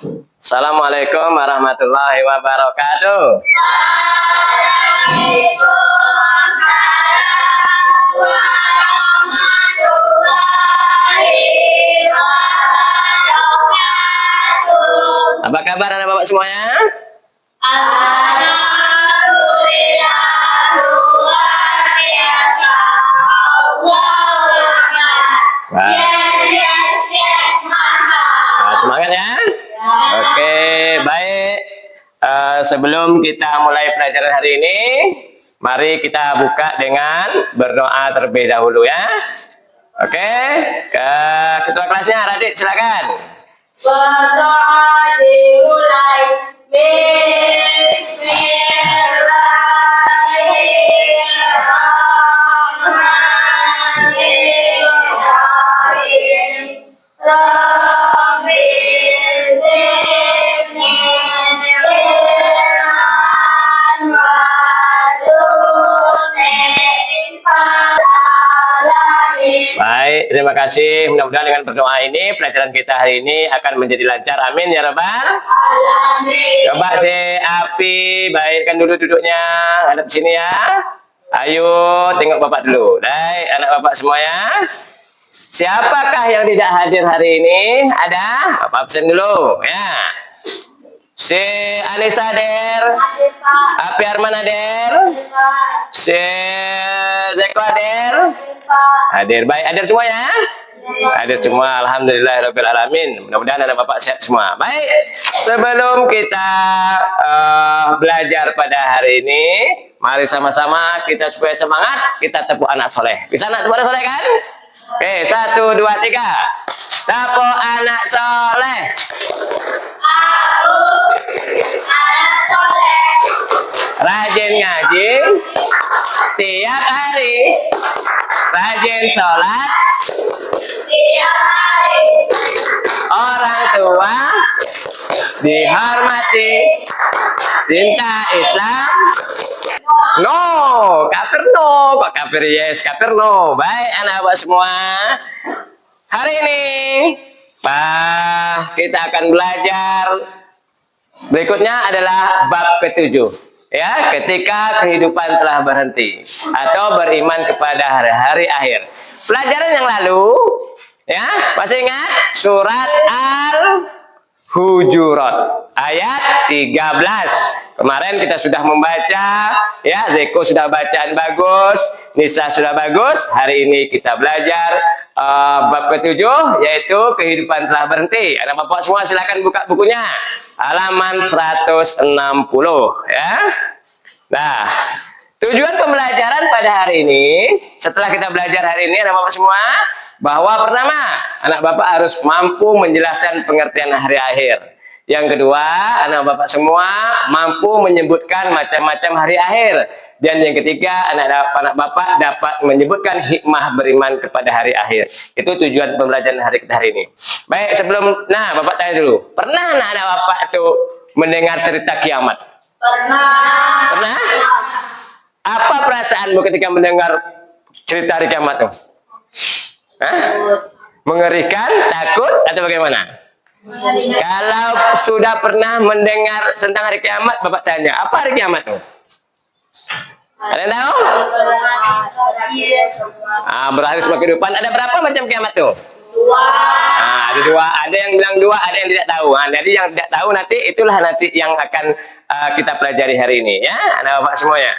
Assalamualaikum warahmatullahi wabarakatuh. Waalaikumsalam warahmatullahi wabarakatuh. Apa kabar anak bapak semuanya? Alhamdulillah, luar biasa. Allahu Akbar. Yes, mantap. Nah, semangat ya. Oke, baik. Sebelum kita mulai pelajaran hari ini, mari kita buka dengan berdoa terlebih dahulu ya. Oke, ketua kelasnya Radit silakan. Berdoa dimulai. Bismillahirrahmanirrahim. Rabbi zidni ilman warzuqni fadlan. Baik, terima kasih. Mudah-mudahan dengan berdoa ini pelajaran kita hari ini akan menjadi lancar. Amin ya rabbal Alamin. Coba si Api, baikkan dulu duduknya, hadap sini ya. Ayo, tengok bapak dulu. Baik, anak bapak semuanya. Siapakah yang tidak hadir hari ini? Ada? Bapak absen dulu, ya. Si Anissa hadir, Api Arman hadir, si Zeko hadir, hadir. Baik, hadir semua ya. Hadir semua, alhamdulillahirabbil alamin. Mudah-mudahan anak bapak sehat semua. Baik, sebelum kita belajar pada hari ini, mari sama-sama kita supaya semangat, kita tepuk anak soleh. Bisa anak tepuk anak soleh kan? Oke, 1, 2, 3. Tepuk anak soleh. Aku anak soleh, Rajin ngaji tiap hari, rajin sholat, tiap hari orang tua dihormati, cinta Islam. No, kafir no, kok kafir yes, kafir no. Baik anak bapak semua, hari ini kita akan belajar berikutnya adalah bab ke-7 ya, ketika kehidupan telah berhenti atau beriman kepada hari-hari akhir. Pelajaran yang lalu ya, masih ingat surat Al-Hujurat ayat 13. Kemarin kita sudah membaca ya, Zeko sudah bacaan bagus, Nisa sudah bagus. Hari ini kita belajar bab ke-7 yaitu kehidupan telah berhenti. Anak bapak semua silakan buka bukunya halaman 160 ya. Nah, tujuan pembelajaran pada hari ini, setelah kita belajar hari ini anak bapak semua, bahwa pertama anak bapak harus mampu menjelaskan pengertian hari akhir. Yang kedua, anak bapak semua mampu menyebutkan macam-macam hari akhir. Dan yang ketiga, anak bapak dapat menyebutkan hikmah beriman kepada hari akhir. Itu tujuan pembelajaran hari kita hari ini. Baik, sebelum, bapak tanya dulu. Pernah anak bapak itu mendengar cerita kiamat? pernah. Pernah? Apa perasaanmu ketika mendengar cerita hari kiamat tuh? Hah? Mengerikan, takut, atau bagaimana? Kalau sudah pernah mendengar tentang hari kiamat, bapak tanya, apa hari kiamat tuh? Ada yang tahu? Berakhir semua kehidupan. Ada berapa macam kiamat tuh? Ada dua. Ada yang bilang dua, ada yang tidak tahu. Jadi yang tidak tahu nanti itulah nanti yang akan kita pelajari hari ini, ya, anak bapak semuanya.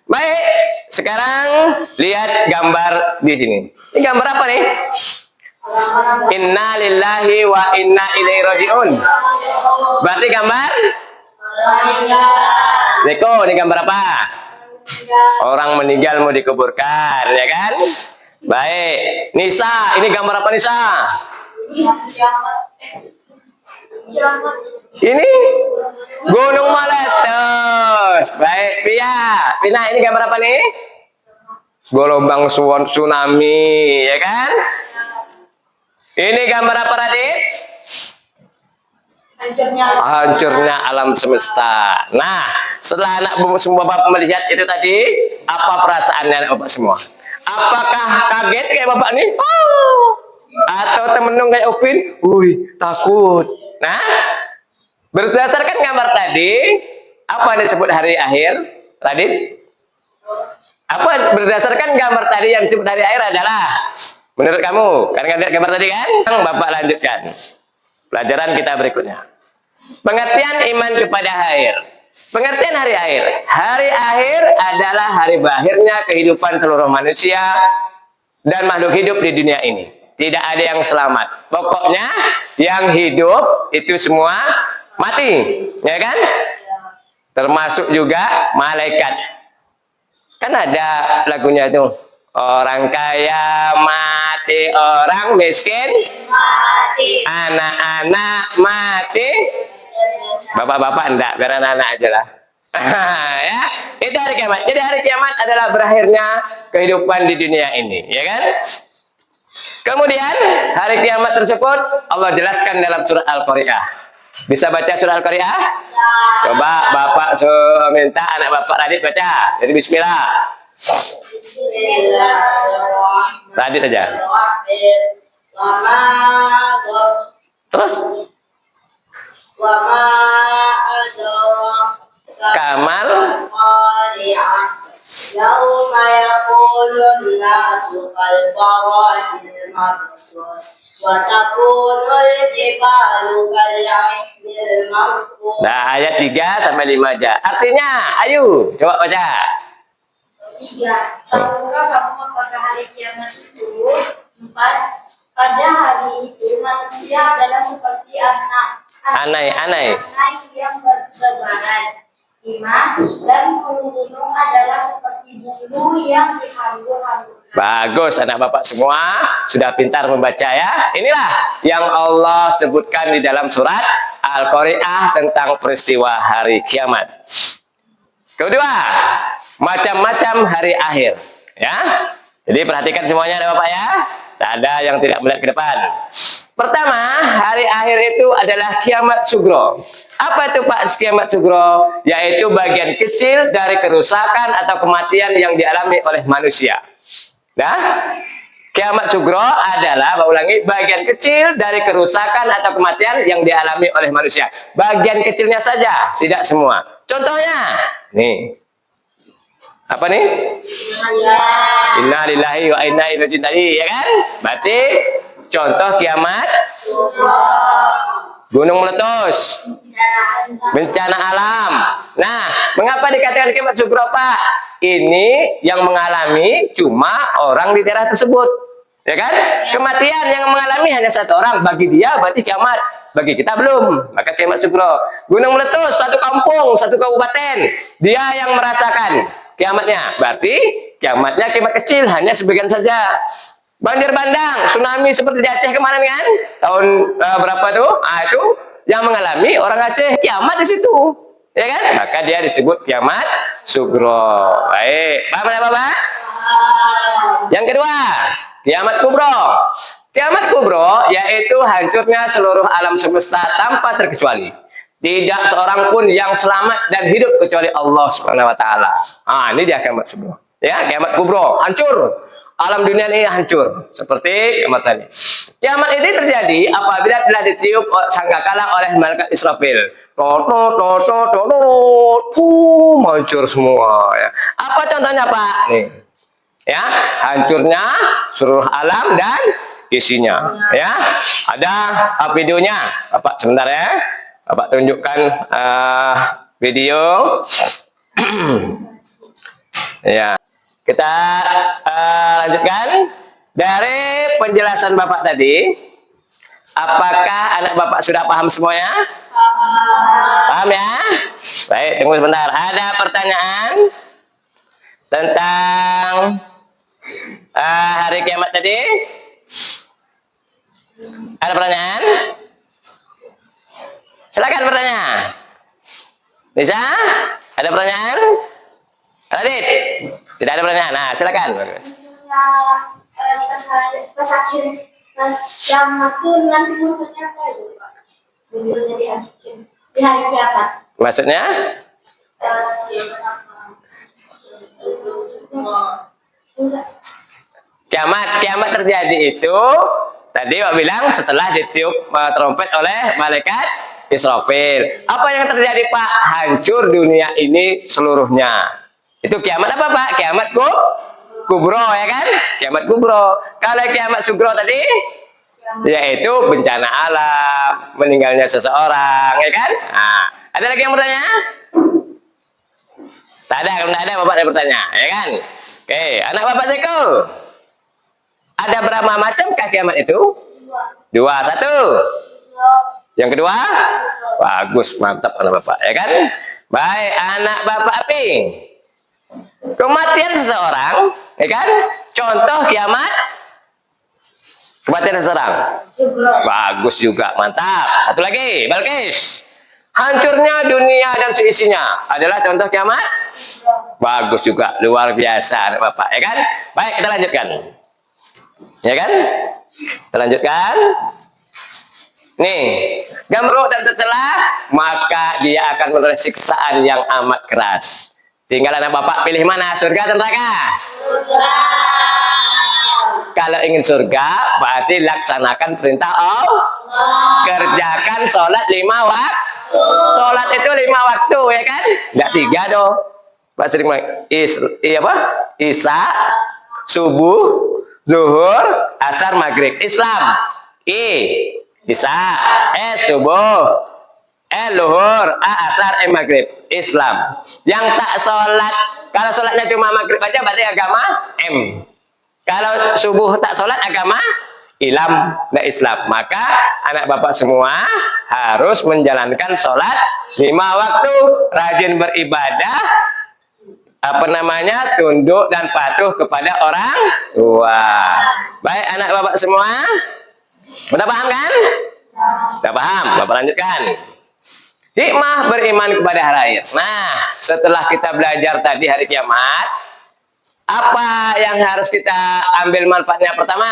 Baik, sekarang lihat gambar di sini. Ini gambar apa nih? Inna lillahi wa inna ilaihi rajiun. Berarti gambar? Zeko, ini gambar apa? Orang meninggal mau dikuburkan, ya kan? Baik, Nisa, ini gambar apa Nisa? Ini Gunung Meletus. Baik, Pina, ini gambar apa nih? Gelombang tsunami, ya kan? Ini gambar apa Radit? Hancurnya alam semesta. Nah, setelah anak semua bapak melihat itu tadi, apa perasaannya anak bapak semua? Apakah kaget kayak bapak nih? Atau temenung kayak Upin? Takut. Nah, Berdasarkan gambar tadi, apa yang disebut hari akhir, Radit? Apa berdasarkan gambar tadi yang disebut hari akhir adalah menurut kamu? Karena lihat gambar tadi kan? Bapak lanjutkan pelajaran kita berikutnya. Pengertian iman kepada akhir. Pengertian hari akhir. Hari akhir adalah hari berakhirnya kehidupan seluruh manusia dan makhluk hidup di dunia ini. Tidak ada yang selamat. Pokoknya yang hidup itu semua mati, ya kan? Termasuk juga malaikat. Kan ada lagunya itu. Orang kaya mati, orang miskin Mati. anak-anak mati. Bapak-bapak enggak, biar anak-anak aja lah. Ya, itu hari kiamat. Jadi hari kiamat adalah berakhirnya kehidupan di dunia ini, ya kan? Kemudian hari kiamat tersebut Allah jelaskan dalam surat Al-Qari'ah. Bisa baca surat Al-Qari'ah? Coba Bapak minta anak Bapak Radit baca. Jadi bismillah. Bismillahirrahmanirrahim. Radit aja. Terus Kamal. يوم يقول الناس كالفراش المبثوث وتكون الجبال كالعهن المنفوش. Nah, ayat 3 sampai 5 aja. Artinya, ayo coba baca. 3. Tahukah kamu apakah hari kiamat itu? 4. Pada hari itu manusia adalah seperti Anai. yang bertebaran. 5. Dan gunung-gunung adalah seperti bulu yang dihambur-hamburkan. Bagus, anak Bapak semua sudah pintar membaca ya. Inilah yang Allah sebutkan di dalam surat Al-Qari'ah tentang peristiwa hari kiamat. Kedua, macam-macam hari akhir. Ya, jadi perhatikan semuanya, anak Bapak ya. Tak ada yang tidak melihat ke depan. Pertama, hari akhir itu adalah kiamat sugro. Apa itu Pak kiamat sugro? Yaitu bagian kecil dari kerusakan atau kematian yang dialami oleh manusia. Nah, kiamat sugro adalah, ulangi, bagian kecil dari kerusakan atau kematian yang dialami oleh manusia. Bagian kecilnya saja, tidak semua. Contohnya, nih. Apa nih? Inna lillahi wa inna ilaihi raji'un, ya kan? Berarti contoh kiamat gunung meletus, bencana alam. Nah, mengapa dikatakan kiamat sugro, Pak? Ini yang mengalami cuma orang di daerah tersebut, ya kan? Kematian yang mengalami hanya satu orang, bagi dia berarti kiamat, bagi kita belum, maka kiamat sugro. Gunung meletus, satu kampung, satu kabupaten, dia yang merasakan kiamatnya, berarti kiamatnya kiamat kecil, hanya sebagian saja. Banjir bandang, tsunami seperti di Aceh kemarin kan? Tahun berapa tuh? Itu yang mengalami orang Aceh, kiamat di situ, ya kan? Maka dia disebut kiamat sugro. Baik, paham ya Bapak? Yang kedua, kiamat kubro. Kiamat kubro yaitu hancurnya seluruh alam semesta tanpa terkecuali. Tidak seorang pun yang selamat dan hidup kecuali Allah Subhanahu wa taala. Ini dia kiamat kubro. Ya, kiamat kubro, hancur. Alam dunia ini hancur seperti kiamat tadi. Kiamat ini terjadi apabila telah ditiup sangkakala oleh malaikat Israfil. Hancur semua. Ya. Apa contohnya Pak? Nih, ya, hancurnya seluruh alam dan isinya. Ya, ada videonya. Bapak sebentar ya. Bapak tunjukkan video. Ya. Kita lanjutkan dari penjelasan Bapak tadi. Apakah anak Bapak sudah paham semuanya? Paham ya? Baik, tunggu sebentar. Ada pertanyaan tentang hari kiamat tadi? Ada pertanyaan? Silakan bertanya. Bisa? Ada pertanyaan? Radit? Tidak ada pertanyaan. Nah, silakan. Pas akhir kiamat itu nanti maksudnya apa itu Pak? Maksudnya di hari kiamat. Maksudnya? Kiamat terjadi itu tadi Pak bilang setelah ditiup trompet oleh malaikat Israfil. Apa yang terjadi Pak? Hancur dunia ini seluruhnya. Itu kiamat apa Pak? Kiamat kubro ya kan? Kiamat kubro. Kalau kiamat sugro tadi, yaitu bencana alam, meninggalnya seseorang, ya kan? Nah, ada lagi yang bertanya? Tak ada, kalau tidak ada Bapak ada bertanya, ya kan? Oke, anak Bapak Zeko. Ada berapa macam kiamat itu? Dua, satu. Yang kedua? Bagus, mantap anak Bapak, ya kan? Baik, anak Bapak Aping. Kematian seseorang, ya kan? Contoh kiamat kematian seseorang. Bagus juga, mantap. Satu lagi, Balkis. Hancurnya dunia dan seisinya adalah contoh kiamat. Bagus juga, luar biasa anak Bapak, ya kan? Baik, kita lanjutkan. Ya kan? Kita lanjutkan. Nih, gamruk dan tercela, maka dia akan menerima siksaan yang amat keras. Tinggal anak Bapak pilih mana, surga atau neraka? Surga. Kalau ingin surga, berarti laksanakan perintah Allah. Kerjakan sholat 5 waktu. Sholat itu 5 waktu, ya kan? Enggak 3 doh. Pak sering Isya, subuh, zuhur, asar, maghrib. Islam. Isya, subuh, luhur, asar, maghrib. Islam. Yang tak sholat, kalau sholatnya cuma maghrib aja berarti agama M. Kalau subuh tak sholat agama Islam, nah Islam. Maka anak Bapak semua harus menjalankan sholat 5 waktu, rajin beribadah, tunduk dan patuh kepada orang tua. Baik anak Bapak semua, udah paham kan? Udah paham? Bapak lanjutkan. Hikmah beriman kepada hari akhir. Nah, setelah kita belajar tadi hari kiamat, apa yang harus kita ambil manfaatnya? Pertama,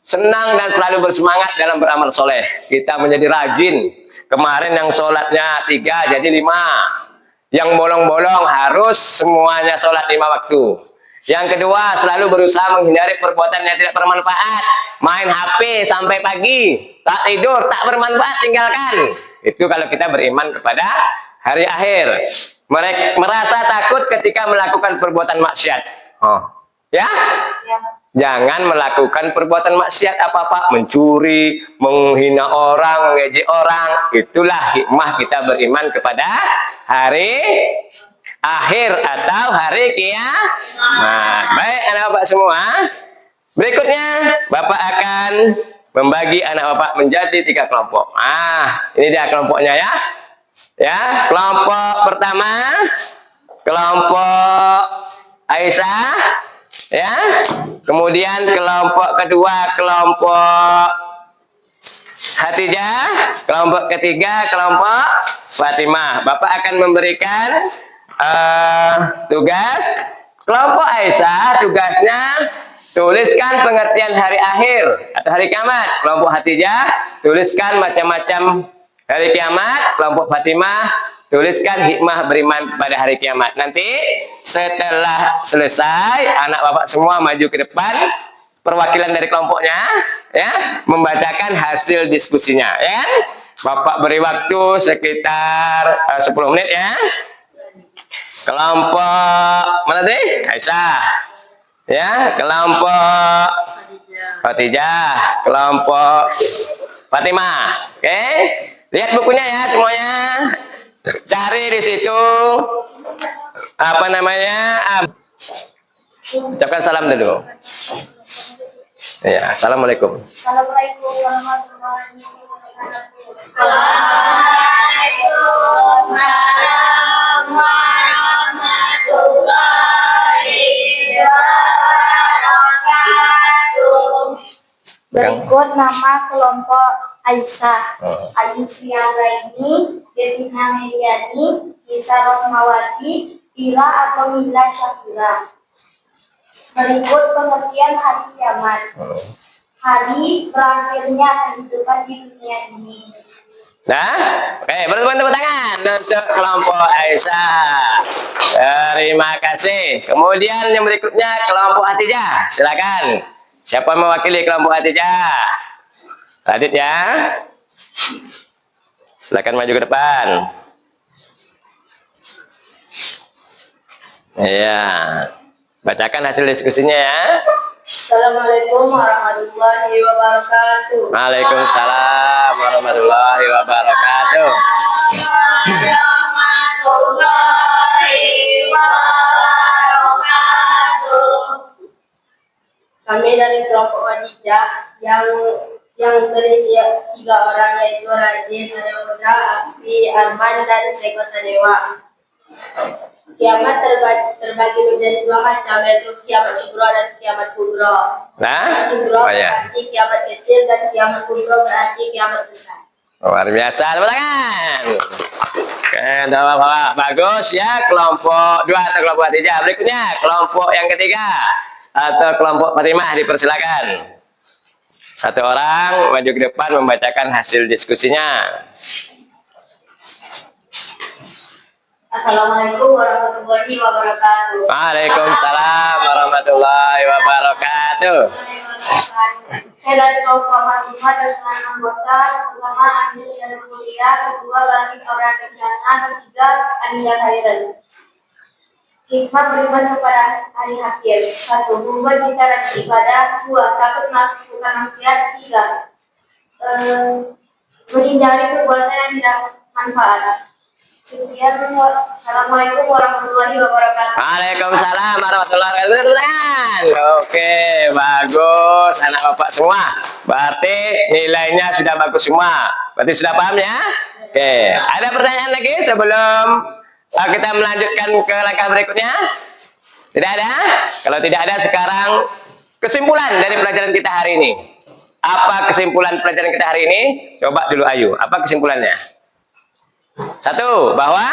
senang dan selalu bersemangat dalam beramal soleh. Kita menjadi rajin. Kemarin yang sholatnya 3 jadi 5. Yang bolong-bolong harus semuanya sholat 5 waktu. Yang kedua, selalu berusaha menghindari perbuatan yang tidak bermanfaat. Main HP sampai pagi, tak tidur, tak bermanfaat, tinggalkan. Itu kalau kita beriman kepada hari akhir. Mereka merasa takut ketika melakukan perbuatan maksiat. Ya? Jangan melakukan perbuatan maksiat apa-apa, mencuri, menghina orang, mengejek orang. Itulah hikmah kita beriman kepada hari akhir atau hari kiamat. Baik anak Bapak semua, berikutnya Bapak akan membagi anak Bapak menjadi 3 kelompok. Ini dia kelompoknya ya. Ya, kelompok pertama, kelompok Aisyah, ya. Kemudian kelompok kedua, kelompok Hatijah, kelompok ketiga, kelompok Fatimah. Bapak akan memberikan tugas. Kelompok Aisyah tugasnya tuliskan pengertian hari akhir atau hari kiamat. Kelompok Hatijah tuliskan macam-macam hari kiamat. Kelompok Fatimah tuliskan hikmah beriman pada hari kiamat. Nanti setelah selesai, anak Bapak semua maju ke depan, perwakilan dari kelompoknya ya membacakan hasil diskusinya, ya kan? Bapak beri waktu sekitar 10 menit ya. Kelompok mana tadi? Aisyah. Ya, kelompok Fatijah, kelompok Fatimah. Oke. Lihat bukunya ya semuanya. Cari di situ ucapkan salam dulu. Ya, assalamualaikum. Assalamualaikum warahmatullahi wabarakatuh. Waalaikumsalam warahmatullahi wabarakatuh. Berikut nama kelompok Aisyah. Aisyah Raini, Devina Mediani, Isa Rosmawati, Ira atau Mila Syafira. Berikut pengertian hari kiamat. Hari berakhirnya kehidupan di dunia ini. Nah, oke, beri tepuk tangan untuk kelompok Aisyah. Terima kasih. Kemudian yang berikutnya kelompok Hatijah. Silakan. Siapa mewakili kelompok Hatijah? Adit ya. Silakan maju ke depan. Ya, bacakan hasil diskusinya ya. Assalamualaikum warahmatullahi wabarakatuh. Waalaikumsalam warahmatullahi wabarakatuh. Kami dari kelompok Wadijah yang terisi 3 orang, yaitu Rajin, Sadewa, Abdi, Arman, dan Seko Sadewa. Kiamat terbagi menjadi 2 macam, yaitu kiamat sugro dan kiamat kubro. Nah, Sugro oh ya, berarti kiamat kecil dan kiamat kubro berarti kiamat besar. luar biasa, tepuk tangan. Oke, bapak bagus ya. Kelompok 2 atau kelompok 3. Berikutnya kelompok yang ketiga atau kelompok Fatimah, dipersilakan. 1 orang maju ke depan membacakan hasil diskusinya. Assalamualaikum warahmatullahi wabarakatuh. Waalaikumsalam warahmatullahi wabarakatuh. Saya dari kelompok Fatimah dengan anggota pertama Anjir dan Mulia, kedua Bagi Seorang Kencana, ketiga Amilah Khairan. Hikmah beriman kepada hari akhir. 1. Membuat kita rajin ibadah. 2. Takut melakukan maksiat. 3. Menghindari perbuatan yang tidak manfaat. Sekian. Assalamualaikum warahmatullahi wabarakatuh. Waalaikumsalam warahmatullahi wabarakatuh. Oke, bagus anak bapak semua. Berarti nilainya sudah bagus semua. Berarti sudah paham ya? Oke, ada pertanyaan lagi sebelum kita melanjutkan ke langkah berikutnya? Tidak ada? Kalau tidak ada, sekarang kesimpulan dari pelajaran kita hari ini. Apa kesimpulan pelajaran kita hari ini? Coba dulu Ayu, apa kesimpulannya? 1, bahwa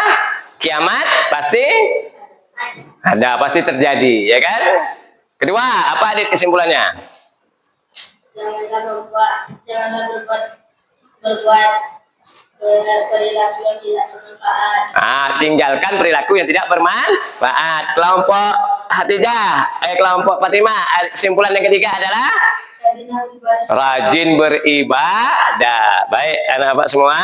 kiamat pasti ada, pasti terjadi, ya kan? Kedua, apa Adit kesimpulannya? Janganlah berbuat perilaku yang tidak bermanfaat. Tinggalkan perilaku yang tidak bermanfaat. Kelompok kelompok Fatimah, kesimpulan yang ketiga adalah rajin beribadah. Baik, anak-anak semua.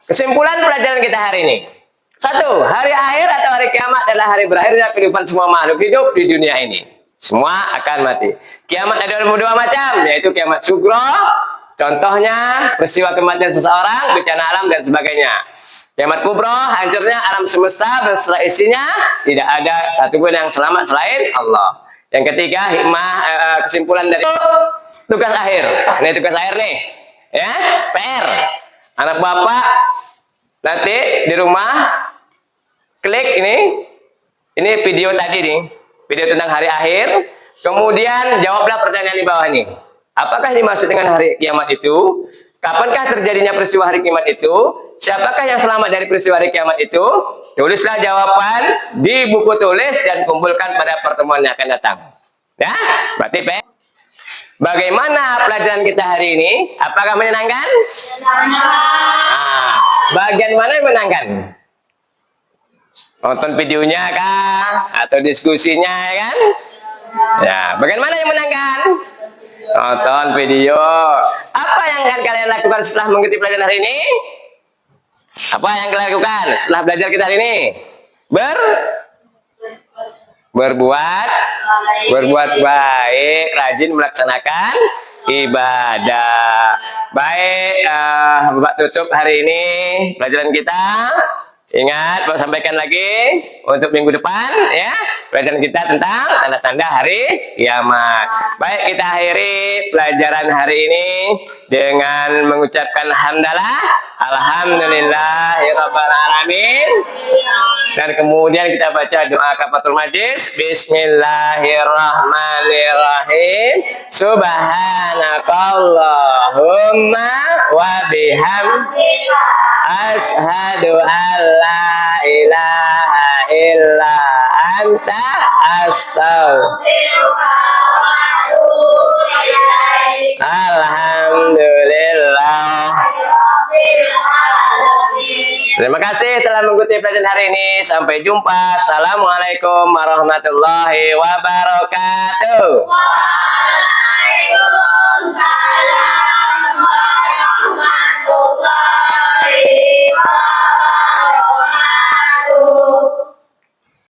Kesimpulan pelajaran kita hari ini. 1, hari akhir atau hari kiamat adalah hari berakhirnya kehidupan semua makhluk hidup di dunia ini. Semua akan mati. Kiamat ada 2 macam, yaitu kiamat sugro. Contohnya peristiwa kematian seseorang, bencana alam dan sebagainya. Kiamat kubro, hancurnya alam semesta beserta isinya, tidak ada satupun yang selamat selain Allah. Yang ketiga, hikmah kesimpulan dari tugas akhir. Ini tugas akhir nih, ya, PR. Anak bapak nanti di rumah klik ini video tadi nih, video tentang hari akhir. Kemudian jawablah pertanyaan di bawah ini. Apakah dimaksud dengan hari kiamat itu? Kapankah terjadinya peristiwa hari kiamat itu? Siapakah yang selamat dari peristiwa hari kiamat itu? Tulislah jawaban di buku tulis dan kumpulkan pada pertemuan yang akan datang. Ya, berarti bagaimana pelajaran kita hari ini? Apakah menyenangkan? Bagian mana yang menyenangkan? Nonton videonya kah? Atau diskusinya, ya kan? Ya, bagian mana yang menyenangkan? Nonton video. Apa yang akan kalian lakukan setelah mengikuti pelajaran hari ini? Apa yang kalian lakukan setelah belajar kita hari ini? Berbuat baik, rajin melaksanakan ibadah. Baik, Bapak tutup hari ini pelajaran kita. Ingat, mau sampaikan lagi untuk minggu depan, ya, pelajaran kita tentang tanda-tanda hari kiamat. Baik, kita akhiri pelajaran hari ini dengan mengucapkan hamdalah, alhamdulillahirabbil alamin. Dan kemudian kita baca doa kafatul majlis. Bismillahirrahmanirrahim. Subhanakallahumma wa bihamdika asyhadu an la ilaha illa anta astaghfiruka wa atubu ilaik. Alhamdulillah. Terima kasih telah mengikuti pelajaran hari ini. Sampai jumpa. Assalamualaikum warahmatullahi wabarakatuh. Waalaikumsalam.